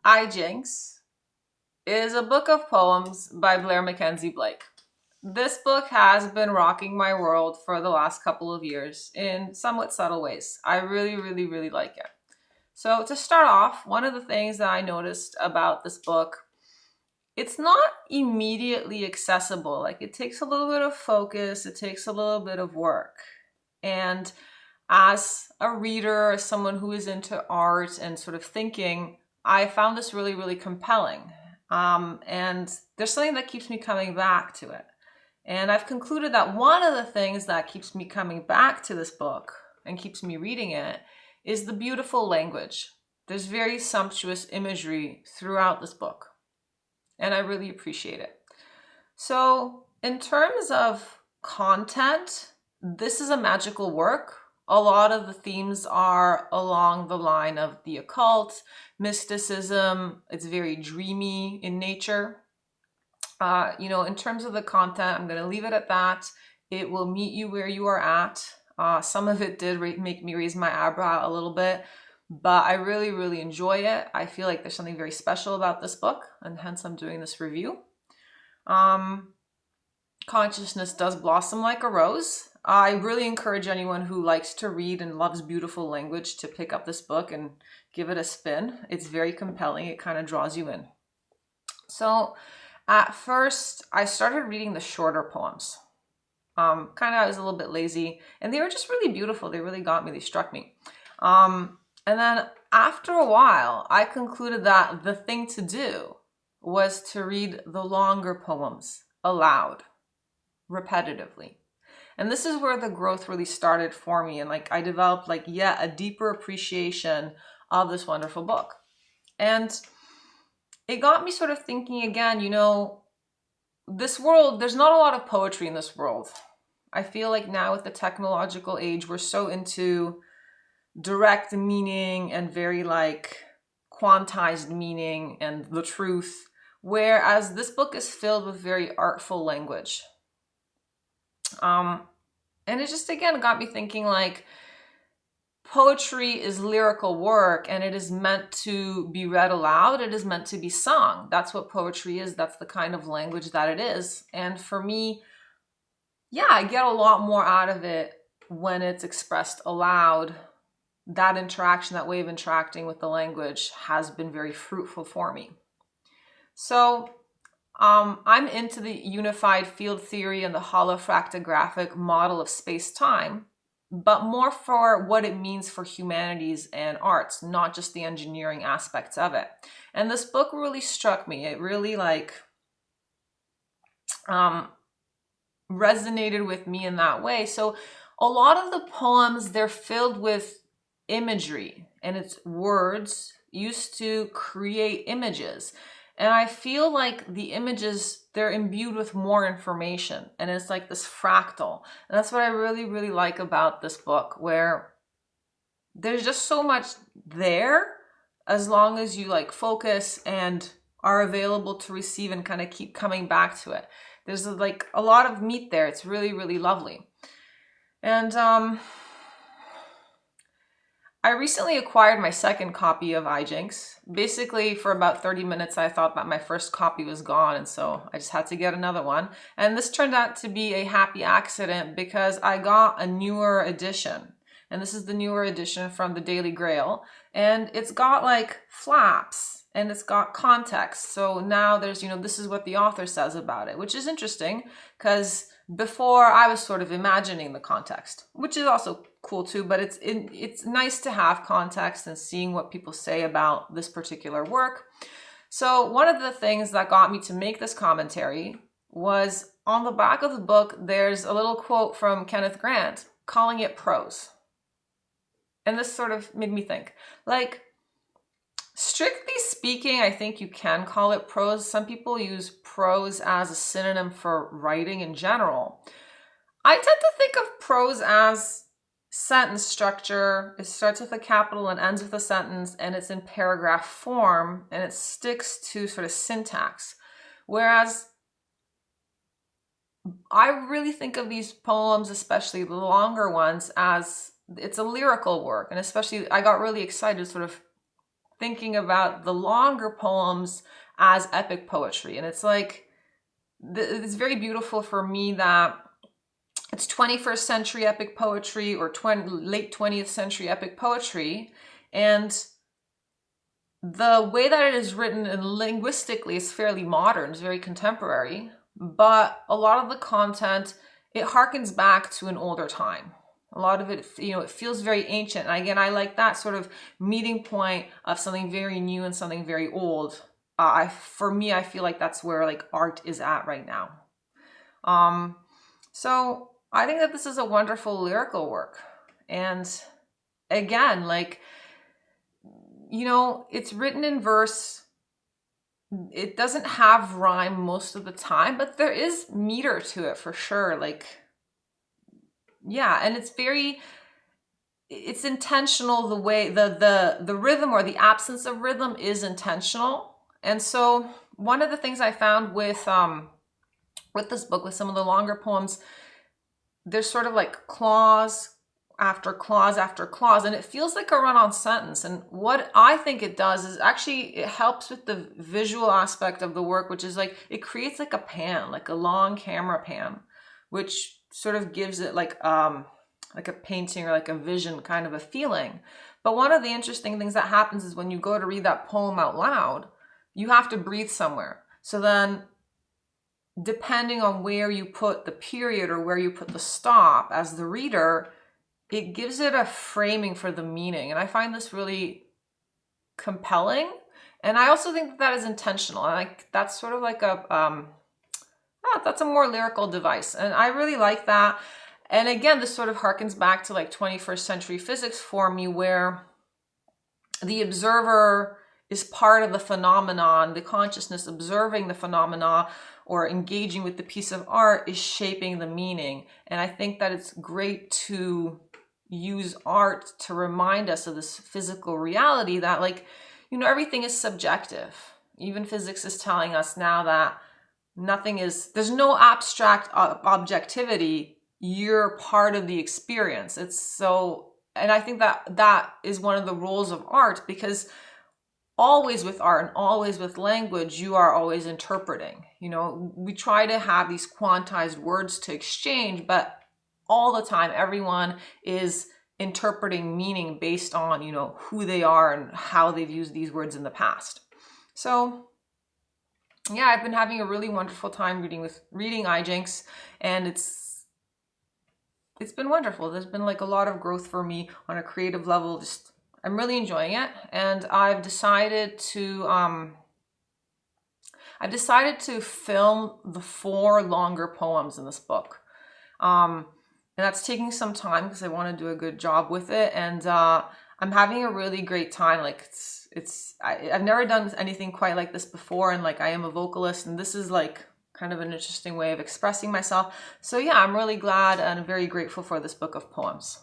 Ijynx is a book of poems by Blair MacKenzie Blake. This book has been rocking my world for the last couple of years in somewhat subtle ways. I really like it. So to start off, one of the things that I noticed about this book, it's not immediately accessible. Like, it takes a little bit of focus, it takes a little bit of work. And as a reader, as someone who is into art and sort of thinking, I found this really compelling. And there's something that keeps me coming back to it. And I've concluded that one of the things that keeps me coming back to this book and keeps me reading it is the beautiful language. There's very sumptuous imagery throughout this book, and I really appreciate it. So in terms of content, this is a magical work. A lot of the themes are along the line of the occult, mysticism. It's very dreamy in nature. In terms of the content, I'm going to leave it at that. It will meet you where you are at. Some of it did make me raise my eyebrow a little bit, but I really enjoy it. I feel like there's something very special about this book, and hence I'm doing this review. Consciousness does blossom like a rose. I really encourage anyone who likes to read and loves beautiful language to pick up this book and give it a spin. It's very compelling. It kind of draws you in. So at first, I started reading the shorter poems. I was a little bit lazy, and they were just really beautiful. They really got me. They struck me. And then after a while, I concluded that the thing to do was to read the longer poems aloud, repetitively. And this is where the growth really started for me. And I developed yet a deeper appreciation of this wonderful book. And it got me sort of thinking again, this world, there's not a lot of poetry in this world. I feel like now with the technological age, we're so into direct meaning and very quantized meaning and the truth, whereas this book is filled with very artful language. And it just, again, got me thinking poetry is lyrical work, and it is meant to be read aloud. It is meant to be sung. That's what poetry is. That's the kind of language that it is. And for me, I get a lot more out of it when it's expressed aloud. That interaction, that way of interacting with the language has been very fruitful for me. So I'm into the unified field theory and the holofractographic model of space-time, but more for what it means for humanities and arts, not just the engineering aspects of it. And this book really struck me. It really resonated with me in that way. So a lot of the poems, they're filled with imagery, and it's words used to create images. And I feel like the images, they're imbued with more information, and it's like this fractal. And that's what I really like about this book, where there's just so much there as long as you focus and are available to receive and kind of keep coming back to it. There's a lot of meat there. It's really lovely. And I recently acquired my second copy of Ijynx. Basically, for about 30 minutes, I thought that my first copy was gone, and so I just had to get another one. And this turned out to be a happy accident because I got a newer edition. And this is the newer edition from the Daily Grail. And it's got flaps, and it's got context. So now there's, this is what the author says about it, which is interesting because before I was sort of imagining the context, which is also cool too, but it's nice to have context and seeing what people say about this particular work. So one of the things that got me to make this commentary was on the back of the book, there's a little quote from Kenneth Grant calling it prose. And this sort of made me think, strictly speaking, I think you can call it prose. Some people use prose as a synonym for writing in general. I tend to think of prose as sentence structure. It starts with a capital and ends with a sentence, and it's in paragraph form, and it sticks to sort of syntax. Whereas I really think of these poems, especially the longer ones, as it's a lyrical work. And especially I got really excited sort of thinking about the longer poems as epic poetry. And it's like, it's very beautiful for me that it's 21st century epic poetry or late 20th century epic poetry. And the way that it is written and linguistically is fairly modern, it's very contemporary, but a lot of the content, it harkens back to an older time. A lot of it, it feels very ancient. And again, I like that sort of meeting point of something very new and something very old. For me, I feel like that's where like art is at right now. So I think that this is a wonderful lyrical work. And again, like, it's written in verse. It doesn't have rhyme most of the time, but there is meter to it for sure. Like, yeah, and it's intentional. The way the rhythm or the absence of rhythm is intentional. And so one of the things I found with this book, with some of the longer poems, there's sort of like clause after clause after clause, and it feels like a run-on sentence. And what I think it does is actually it helps with the visual aspect of the work, which is like it creates like a pan, like a long camera pan, which sort of gives it like a painting or like a vision kind of a feeling. But one of the interesting things that happens is when you go to read that poem out loud, you have to breathe somewhere. So then depending on where you put the period or where you put the stop as the reader, it gives it a framing for the meaning. And I find this really compelling. And I also think that is intentional. And that's sort of like that's a more lyrical device. And I really like that. And again, this sort of harkens back to like 21st century physics for me, where the observer is part of the phenomenon, the consciousness observing the phenomena or engaging with the piece of art is shaping the meaning. And I think that it's great to use art to remind us of this physical reality that, like, everything is subjective. Even physics is telling us now that there's no abstract objectivity. You're part of the experience. And I think that is one of the roles of art, because always with art and always with language, you are always interpreting. We try to have these quantized words to exchange, but all the time, everyone is interpreting meaning based on, who they are and how they've used these words in the past. So yeah, I've been having a really wonderful time reading Ijynx, and it's been wonderful. There's been like a lot of growth for me on a creative level. I'm really enjoying it, and I've decided to film the 4 longer poems in this book. And that's taking some time because I want to do a good job with it. And I'm having a really great time. Like I've never done anything quite like this before. And like, I am a vocalist, and this is like kind of an interesting way of expressing myself. So yeah, I'm really glad and very grateful for this book of poems.